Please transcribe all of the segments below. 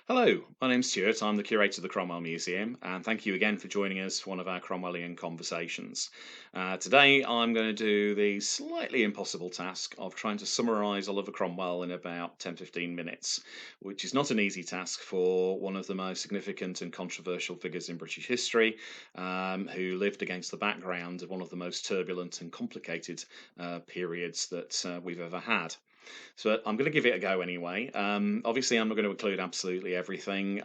Hello, my name's Stuart. I'm the curator of the Cromwell Museum, and thank you again for joining us for one of our Cromwellian conversations. Today, I'm going to do the slightly impossible task of trying to summarise Oliver Cromwell in about 10-15 minutes, which is not an easy task for one of the most significant and controversial figures in British history, who lived against the background of one of the most turbulent and complicated periods that we've ever had. So I'm going to give it a go anyway. Obviously, I'm not going to include absolutely everything.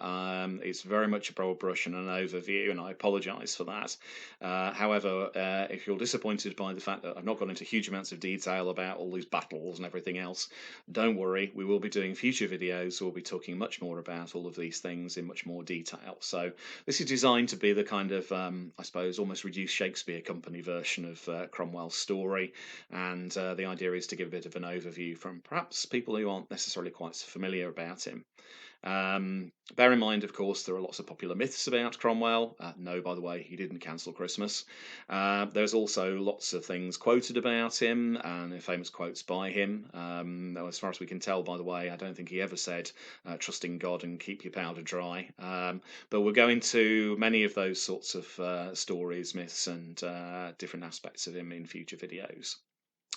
It's very much a broad brush and an overview, and I apologise for that. However, if you're disappointed by the fact that I've not gone into huge amounts of detail about all these battles and everything else, don't worry. We will be doing future videos. We'll be talking much more about all of these things in much more detail. So this is designed to be the kind of, I suppose, almost reduced Shakespeare Company version of Cromwell's story. And the idea is to give a bit of an overview from perhaps people who aren't necessarily quite so familiar about him. Bear in mind, of course, there are lots of popular myths about Cromwell. No, by the way, he didn't cancel Christmas. There's also lots of things quoted about him and famous quotes by him. As far as we can tell, by the way, I don't think he ever said, trust in God and keep your powder dry. But we'll go into many of those sorts of stories, myths, and different aspects of him in future videos.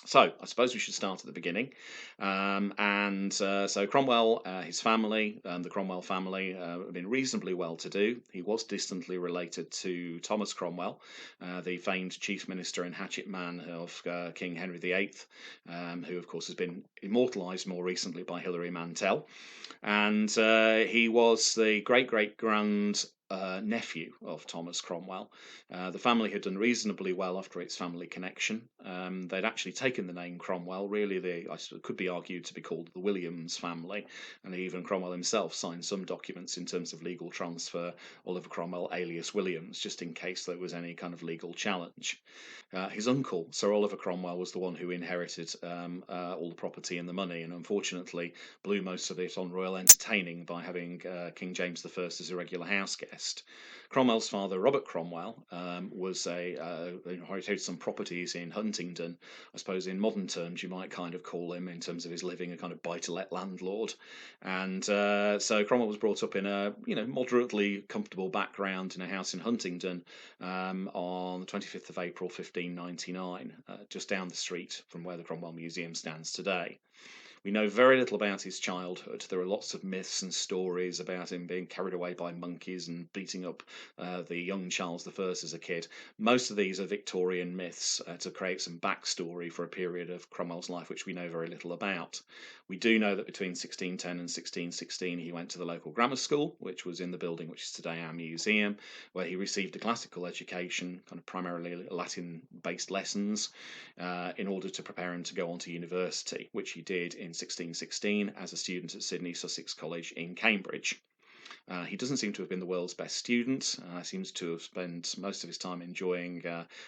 So I suppose we should start at the beginning. So Cromwell, his family, the Cromwell family, have been reasonably well to do. He was distantly related to Thomas Cromwell, the famed chief minister and hatchet man of King Henry VIII, who, of course, has been immortalised more recently by Hilary Mantel. And he was the great-great-grand nephew of Thomas Cromwell. The family had done reasonably well after its family connection. They'd actually taken the name Cromwell. Really, could be argued to be called the Williams family, and even Cromwell himself signed some documents in terms of legal transfer, Oliver Cromwell alias Williams, just in case there was any kind of legal challenge. His uncle, Sir Oliver Cromwell, was the one who inherited all the property and the money, and unfortunately blew most of it on royal entertaining by having King James I as a regular house guest. Cromwell's father, Robert Cromwell, inherited some properties in Huntington. I suppose in modern terms you might kind of call him, in terms of his living, a kind of buy-to-let landlord. And so Cromwell was brought up in a moderately comfortable background in a house in Huntington on the 25th of April 1599, just down the street from where the Cromwell Museum stands today. We know very little about his childhood. There are lots of myths and stories about him being carried away by monkeys and beating up the young Charles I as a kid. Most of these are Victorian myths to create some backstory for a period of Cromwell's life which we know very little about. We do know that between 1610 and 1616 he went to the local grammar school, which was in the building which is today our museum, where he received a classical education, kind of primarily Latin-based lessons, in order to prepare him to go on to university, which he did in 1616 as a student at Sidney Sussex College in Cambridge. He doesn't seem to have been the world's best student. Seems to have spent most of his time enjoying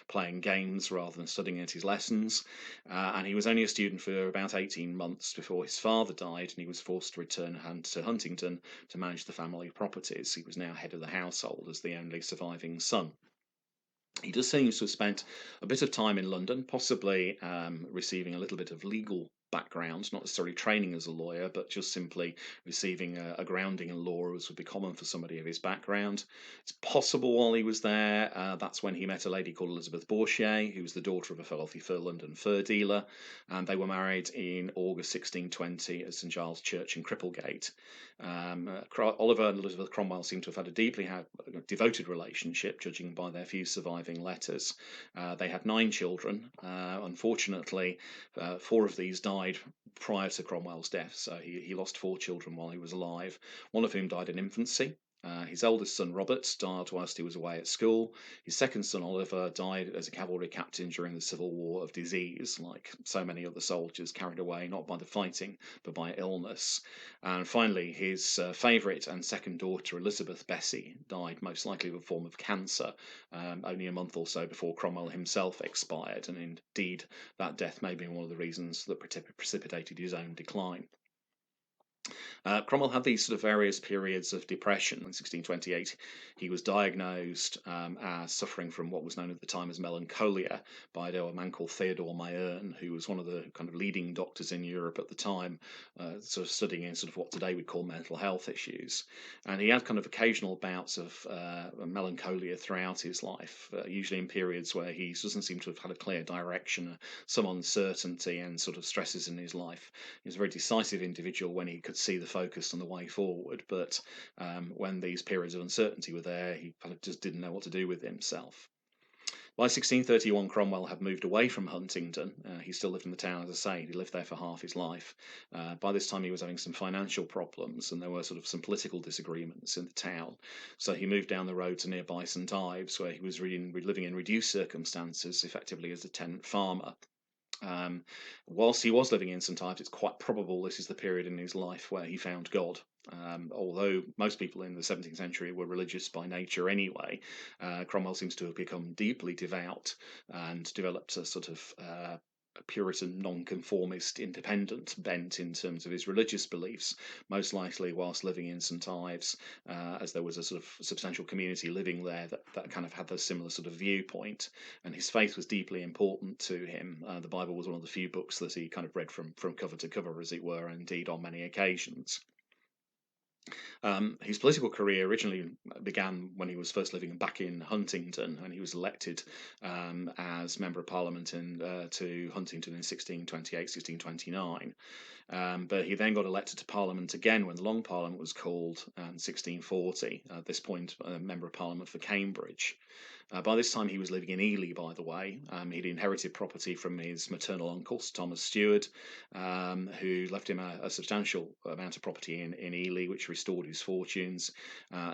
playing games rather than studying at his lessons. And he was only a student for about 18 months before his father died, and he was forced to return to Huntington to manage the family properties. He was now head of the household as the only surviving son. He does seem to have spent a bit of time in London, possibly receiving a little bit of legal background, not necessarily training as a lawyer, but just simply receiving a grounding in law, as would be common for somebody of his background. It's possible while he was there, that's when he met a lady called Elizabeth Bourchier, who was the daughter of a wealthy London fur dealer, and they were married in August 1620 at St Giles Church in Cripplegate. Oliver and Elizabeth Cromwell seem to have had a deeply devoted relationship, judging by their few surviving letters. They had 9 children. Unfortunately, 4 of these died prior to Cromwell's death, so he lost 4 children while he was alive, one of whom died in infancy. His eldest son, Robert, died whilst he was away at school. His second son, Oliver, died as a cavalry captain during the Civil War of disease, like so many other soldiers, carried away not by the fighting, but by illness. And finally, his favourite and second daughter, Elizabeth Bessie, died most likely of a form of cancer, only a month or so before Cromwell himself expired. And indeed, that death may be one of the reasons that precipitated his own decline. Cromwell had these sort of various periods of depression. In 1628, he was diagnosed as suffering from what was known at the time as melancholia by a man called Theodore Mayerne, who was one of the kind of leading doctors in Europe at the time, sort of studying in sort of what today we'd call mental health issues. And he had kind of occasional bouts of melancholia throughout his life, usually in periods where he doesn't seem to have had a clear direction, some uncertainty and sort of stresses in his life. He was a very decisive individual when he could see the focus on the way forward, but when these periods of uncertainty were there, he kind of just didn't know what to do with himself. By 1631, Cromwell had moved away from Huntington. He still lived in the town, as I say. He lived there for half his life. By this time, he was having some financial problems, and there were sort of some political disagreements in the town. So he moved down the road to nearby St Ives, where he was living in reduced circumstances, effectively as a tenant farmer. Whilst he was living in St Ives, it's quite probable this is the period in his life where he found God. Although most people in the 17th century were religious by nature anyway, Cromwell seems to have become deeply devout and developed a sort of Puritan, non-conformist, independent bent in terms of his religious beliefs, most likely whilst living in St Ives, as there was a sort of substantial community living there that kind of had a similar sort of viewpoint. And his faith was deeply important to him. The Bible was one of the few books that he kind of read from cover to cover, as it were, and indeed on many occasions. His political career originally began when he was first living back in Huntington, and he was elected as Member of Parliament to Huntington in 1628, 1629. But he then got elected to Parliament again when the Long Parliament was called in 1640, at this point a Member of Parliament for Cambridge. By this time, he was living in Ely, by the way. He'd inherited property from his maternal uncle, Sir Thomas Stuart, who left him a substantial amount of property in Ely, which restored his fortunes,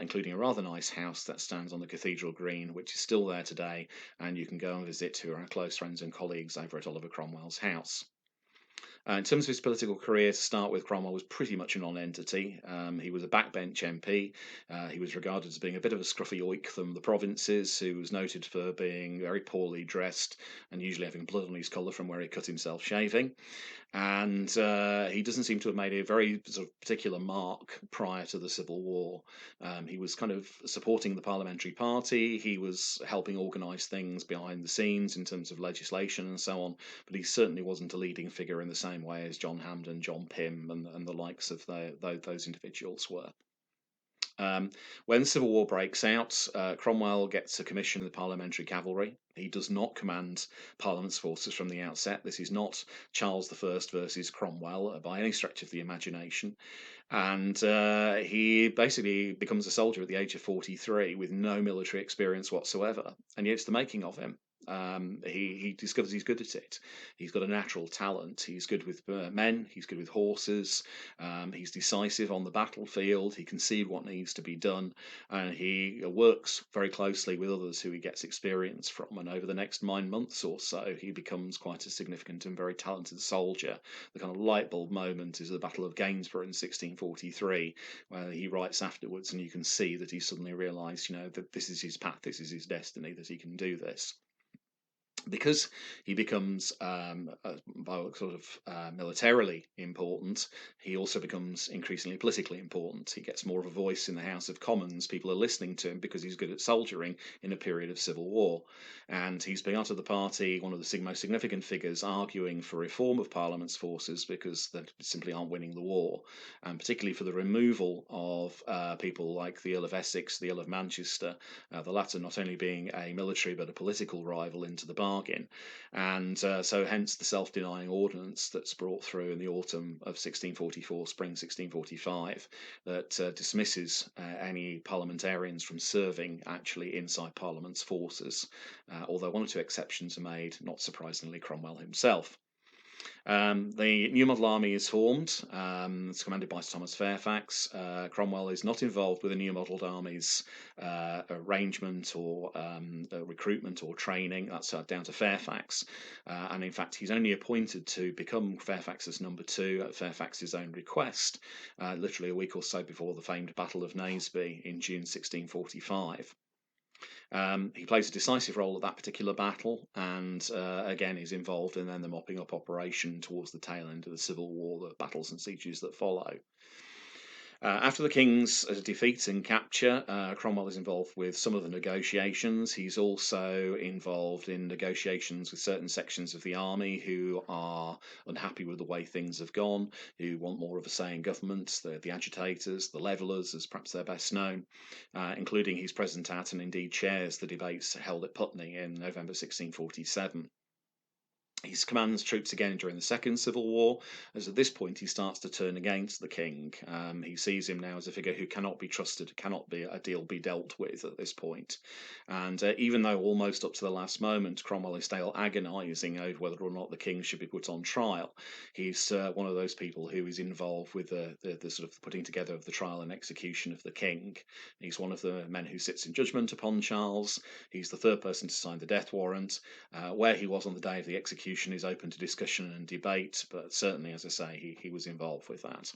including a rather nice house that stands on the Cathedral Green, which is still there today, and you can go and visit to our close friends and colleagues over at Oliver Cromwell's house. In terms of his political career, to start with, Cromwell was pretty much a non-entity. He was a backbench MP. He was regarded as being a bit of a scruffy oik from the provinces, who was noted for being very poorly dressed and usually having blood on his collar from where he cut himself shaving. And he doesn't seem to have made a very sort of particular mark prior to the Civil War. He was kind of supporting the parliamentary party. He was helping organise things behind the scenes in terms of legislation and so on. But he certainly wasn't a leading figure in the same way as John Hampden, John Pym, and the likes of those individuals were. When the Civil War breaks out, Cromwell gets a commission in the Parliamentary Cavalry. He does not command Parliament's forces from the outset. This is not Charles I versus Cromwell by any stretch of the imagination. And he basically becomes a soldier at the age of 43 with no military experience whatsoever. And yet it's the making of him. He discovers he's good at it. He's got a natural talent. He's good with men. He's good with horses. He's decisive on the battlefield. He can see what needs to be done, and he works very closely with others who he gets experience from. And over the next 9 months or so, he becomes quite a significant and very talented soldier. The kind of light bulb moment is the Battle of Gainsborough in 1643, where he writes afterwards, and you can see that he suddenly realised, that this is his path, this is his destiny, that he can do this. Because he becomes militarily important, he also becomes increasingly politically important. He gets more of a voice in the House of Commons. People are listening to him because he's good at soldiering in a period of civil war. And he's part of the party, one of the most significant figures arguing for reform of Parliament's forces because they simply aren't winning the war, and particularly for the removal of people like the Earl of Essex, the Earl of Manchester, the latter not only being a military but a political rival into the bargain. And so hence the self-denying ordinance that's brought through in the autumn of 1644, spring 1645, that dismisses any parliamentarians from serving actually inside Parliament's forces, although one or two exceptions are made, not surprisingly Cromwell himself. The New Model Army is formed. It's commanded by Sir Thomas Fairfax. Cromwell is not involved with the New Modelled Army's arrangement or recruitment or training. That's down to Fairfax. And in fact, he's only appointed to become Fairfax's number 2 at Fairfax's own request, literally a week or so before the famed Battle of Naseby in June 1645. He plays a decisive role at that particular battle, and again is involved in then the mopping up operation towards the tail end of the Civil War, the battles and sieges that follow. After the king's defeat and capture, Cromwell is involved with some of the negotiations. He's also involved in negotiations with certain sections of the army who are unhappy with the way things have gone, who want more of a say in government, the agitators, the levellers, as perhaps they're best known, including he's present at and indeed chairs the debates held at Putney in November 1647. He commands troops again during the Second Civil War, as at this point he starts to turn against the king. He sees him now as a figure who cannot be trusted, cannot be a deal be dealt with at this point. And even though almost up to the last moment Cromwell is still agonising over whether or not the king should be put on trial, he's one of those people who is involved with the sort of putting together of the trial and execution of the king. He's one of the men who sits in judgment upon Charles. He's the third person to sign the death warrant. Where he was on the day of the execution is open to discussion and debate, but certainly, as I say, he was involved with that.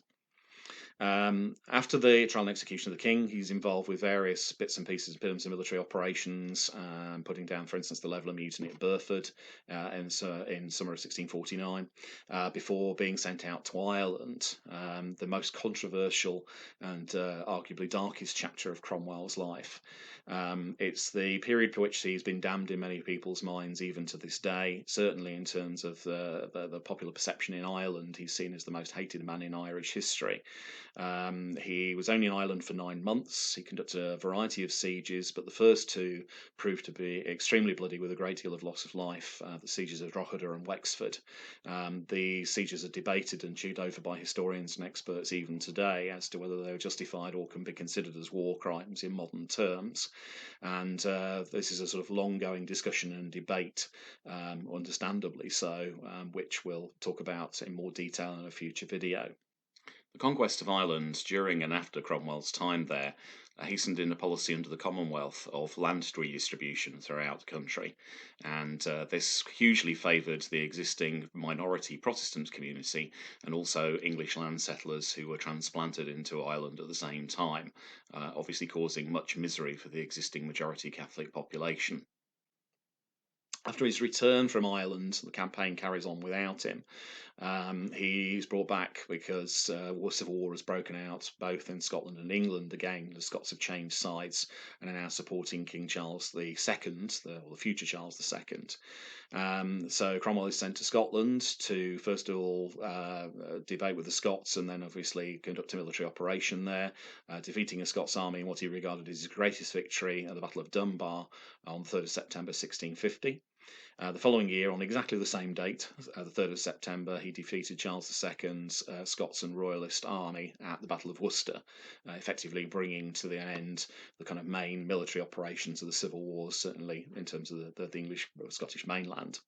After the trial and execution of the king, he's involved with various bits and pieces of military operations, putting down, for instance, the Leveller mutiny at Burford in summer of 1649, before being sent out to Ireland. The most controversial and arguably darkest chapter of Cromwell's life. It's the period for which he's been damned in many people's minds, even to this day. Certainly, in terms of the popular perception in Ireland, he's seen as the most hated man in Irish history. He was only in Ireland for 9 months. He conducted a variety of sieges, but the first two proved to be extremely bloody with a great deal of loss of life, the sieges of Rockateur and Wexford. The sieges are debated and chewed over by historians and experts even today as to whether they were justified or can be considered as war crimes in modern terms. And this is a sort of long-going discussion and debate, understandably so, which we'll talk about in more detail in a future video. The conquest of Ireland during and after Cromwell's time there hastened in a policy under the Commonwealth of land redistribution throughout the country, and this hugely favoured the existing minority Protestant community and also English land settlers who were transplanted into Ireland at the same time, obviously causing much misery for the existing majority Catholic population. After his return from Ireland, the campaign carries on without him. He's brought back because civil war has broken out both in Scotland and England. Again, the Scots have changed sides and are now supporting King Charles II, the future Charles II. So Cromwell is sent to Scotland to first of all debate with the Scots and then obviously conduct a military operation there, defeating a Scots army in what he regarded as his greatest victory at the Battle of Dunbar on 3rd of September 1650. The following year, on exactly the same date, the 3rd of September, he defeated Charles II's Scots and Royalist army at the Battle of Worcester, effectively bringing to the end the kind of main military operations of the Civil Wars, certainly in terms of the English Scottish mainland.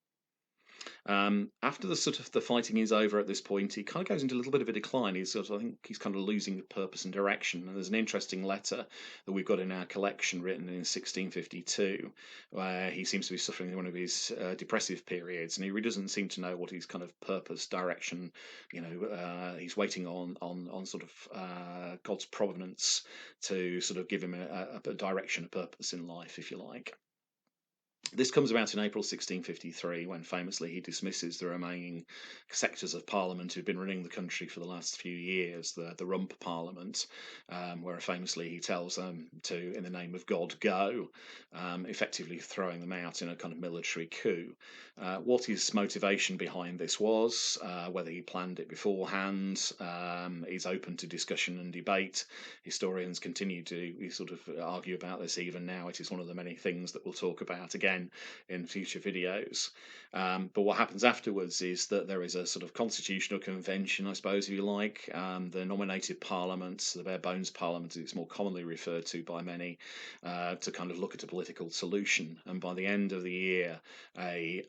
After the fighting is over at this point, he kind of goes into a little bit of a decline. I think he's kind of losing purpose and direction. And there's an interesting letter that we've got in our collection written in 1652, where he seems to be suffering one of his depressive periods, and he really doesn't seem to know what his kind of purpose, direction. He's waiting on sort of God's providence to sort of give him a direction, a purpose in life, if you like. This comes about in April 1653, when famously he dismisses the remaining sectors of Parliament who've been running the country for the last few years, the Rump Parliament, where famously he tells them to, in the name of God, go, effectively throwing them out in a kind of military coup. What his motivation behind this was, whether he planned it beforehand, is open to discussion and debate. Historians continue to sort of argue about this even now. It is one of the many things that we'll talk about again in future videos. But what happens afterwards is that there is a sort of constitutional convention, I suppose, if you like, the nominated parliament, the bare bones parliament, as it's more commonly referred to by many, to kind of look at a political solution. And by the end of the year, a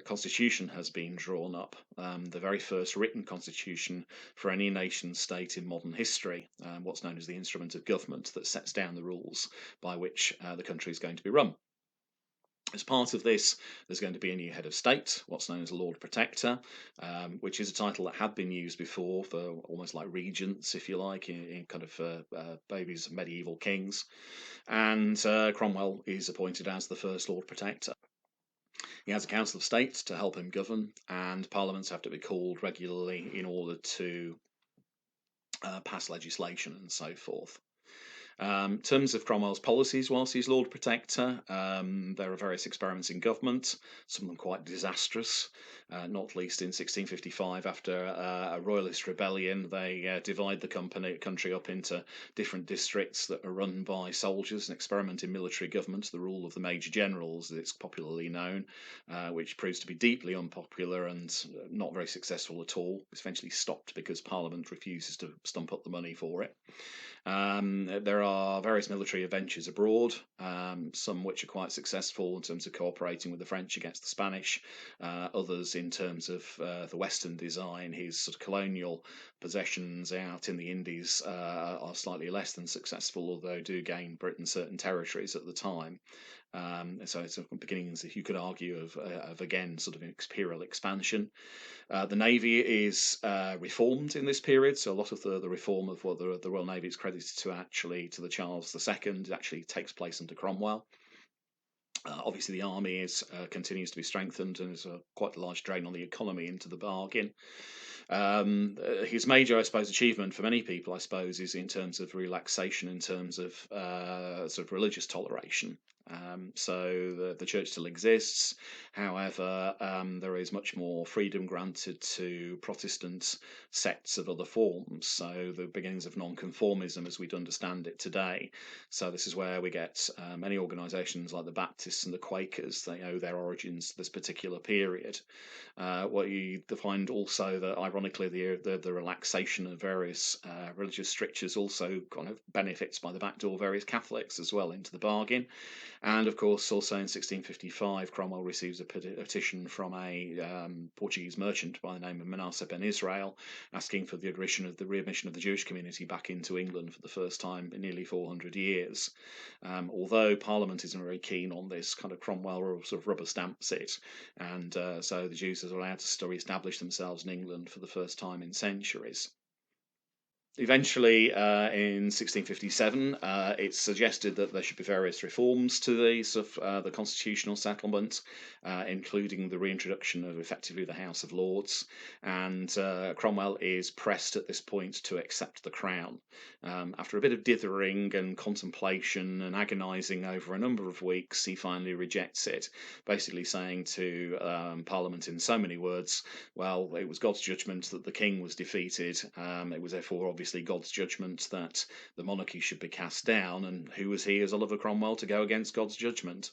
constitution has been drawn up, the very first written constitution for any nation state in modern history, what's known as the instrument of government that sets down the rules by which the country is going to be run. As part of this, there's going to be a new head of state, what's known as a Lord Protector, which is a title that had been used before for almost like regents, if you like, in kind of babies of medieval kings. And Cromwell is appointed as the first Lord Protector. He has a Council of State to help him govern, and parliaments have to be called regularly in order to pass legislation and so forth. In terms of Cromwell's policies whilst he's Lord Protector, there are various experiments in government, some of them quite disastrous, not least in 1655 after a royalist rebellion. They divide the country up into different districts that are run by soldiers, an experiment in military government, the rule of the Major Generals, as it's popularly known, which proves to be deeply unpopular and not very successful at all. It's eventually stopped because Parliament refuses to stump up the money for it. There are various military adventures abroad, some which are quite successful in terms of cooperating with the French against the Spanish, others in terms of the Western design. His sort of colonial possessions out in the Indies are slightly less than successful, although do gain Britain certain territories at the time. So it's beginnings, you could argue, of again sort of imperial expansion. The Navy is reformed in this period, so a lot of the reform of what the Royal Navy is credited to the Charles II actually takes place under Cromwell. Obviously, the army continues to be strengthened and is quite a large drain on the economy into the bargain. His major, I suppose, achievement for many people, I suppose, is in terms of relaxation, in terms of sort of religious toleration. So the church still exists. However, there is much more freedom granted to Protestant sects of other forms. So the beginnings of non-conformism, as we'd understand it today. So this is where we get many organisations like the Baptists and the Quakers. They owe their origins to this particular period. What you find also that, ironically, the relaxation of various religious strictures also kind of benefits by the back door various Catholics as well into the bargain. And of course, also in 1655, Cromwell receives a petition from a Portuguese merchant by the name of Manasseh ben Israel, asking for the readmission of the Jewish community back into England for the first time in nearly 400 years. Although Parliament isn't very keen on this, kind of Cromwell sort of rubber stamps it, and so the Jews are allowed to re-establish themselves in England for the first time in centuries. Eventually, in 1657, it's suggested that there should be various reforms to the constitutional settlement, including the reintroduction of effectively the House of Lords. And Cromwell is pressed at this point to accept the crown. After a bit of dithering and contemplation and agonising over a number of weeks, he finally rejects it, basically saying to Parliament in so many words, well, it was God's judgment that the king was defeated. It was therefore obviously God's judgment that the monarchy should be cast down, and who was he as Oliver Cromwell to go against God's judgment?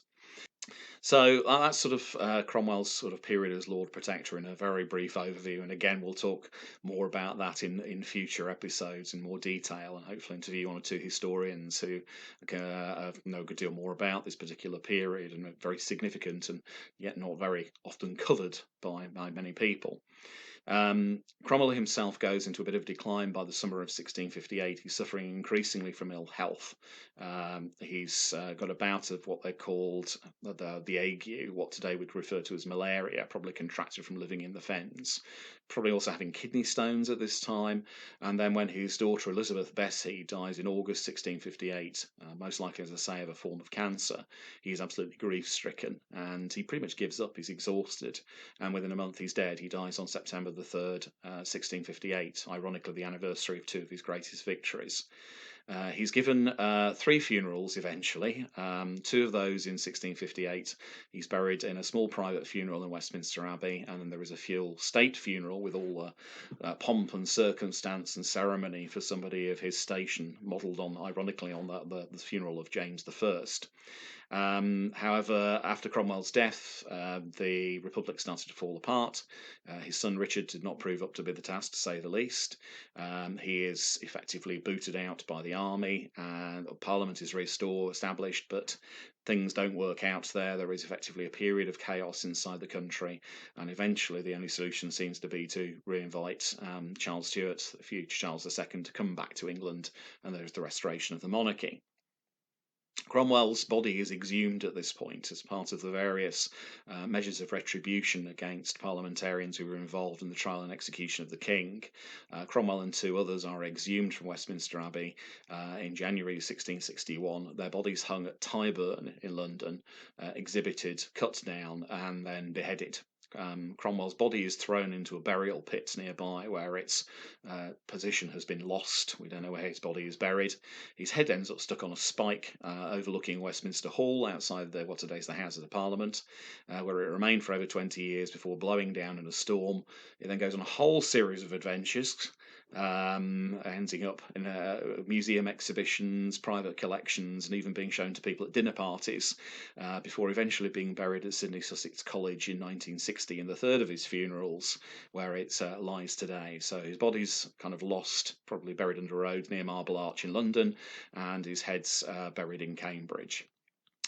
So that's sort of Cromwell's sort of period as Lord Protector in a very brief overview. And again, we'll talk more about that in future episodes in more detail, and hopefully interview one or two historians who know a good deal more about this particular period and are very significant and yet not very often covered by many people. Cromwell himself goes into a bit of decline by the summer of 1658. He's suffering increasingly from ill health. He's got a bout of what they called the ague, what today we'd refer to as malaria, probably contracted from living in the fens. Probably also having kidney stones at this time. And then when his daughter Elizabeth Bessie dies in August 1658, most likely, as I say, of a form of cancer, he's absolutely grief-stricken and he pretty much gives up. He's exhausted. And within a month he's dead. He dies on September the 3rd, 1658, ironically the anniversary of two of his greatest victories. He's given 3 funerals eventually, 2 of those in 1658. He's buried in a small private funeral in Westminster Abbey, and then there is a full state funeral with all the pomp and circumstance and ceremony for somebody of his station, modelled on, ironically, on the funeral of James I. However, after Cromwell's death, the Republic started to fall apart. His son Richard did not prove up to be the task, to say the least. He is effectively booted out by the army, and Parliament is established, but things don't work out there. There is effectively a period of chaos inside the country, and eventually the only solution seems to be to reinvite Charles Stuart, the future Charles II, to come back to England, and there's the restoration of the monarchy. Cromwell's body is exhumed at this point as part of the various measures of retribution against parliamentarians who were involved in the trial and execution of the king. Cromwell and two others are exhumed from Westminster Abbey in January 1661. Their bodies hung at Tyburn in London, exhibited, cut down, and then beheaded. Cromwell's body is thrown into a burial pit nearby where its position has been lost. We don't know where his body is buried. His head ends up stuck on a spike overlooking Westminster Hall outside what today is the Houses of Parliament, where it remained for over 20 years before blowing down in a storm. It then goes on a whole series of adventures, ending up in museum exhibitions, private collections, and even being shown to people at dinner parties, before eventually being buried at Sydney Sussex College in 1960 in the third of his funerals, where it lies today. So his body's kind of lost, probably buried under a road near Marble Arch in London, and his head's buried in Cambridge.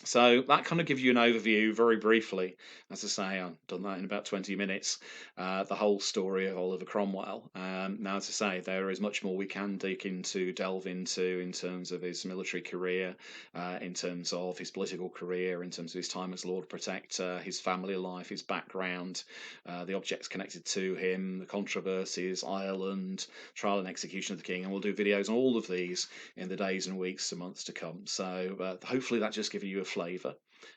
So that kind of gives you an overview very briefly. As I say, I've done that in about 20 minutes, the whole story of Oliver Cromwell. Now, as I say, there is much more we can delve into in terms of his military career, in terms of his political career, in terms of his time as Lord Protector, his family life, his background, the objects connected to him, the controversies, Ireland, trial and execution of the king. And we'll do videos on all of these in the days and weeks and months to come. So hopefully that just gives you a flavour.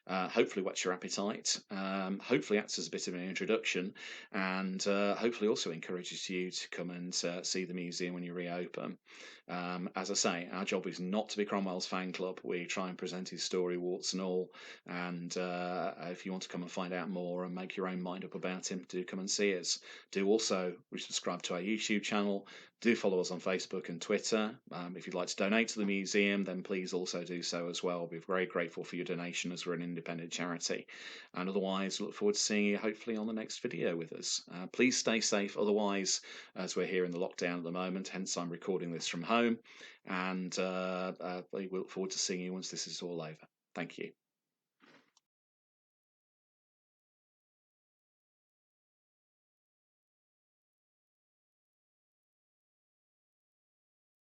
Hopefully whets your appetite. Hopefully acts as a bit of an introduction, and hopefully also encourages you to come and see the museum when you reopen. As I say, our job is not to be Cromwell's fan club. We try and present his story, warts and all. And if you want to come and find out more and make your own mind up about him, do come and see us. Do also subscribe to our YouTube channel. Do follow us on Facebook and Twitter. If you'd like to donate to the museum, then please also do so as well. We'll be very grateful for your donation, as we're an independent charity. And otherwise, look forward to seeing you hopefully on the next video with us. Please stay safe otherwise, as we're here in the lockdown at the moment, hence I'm recording this from home. And we look forward to seeing you once this is all over. Thank you.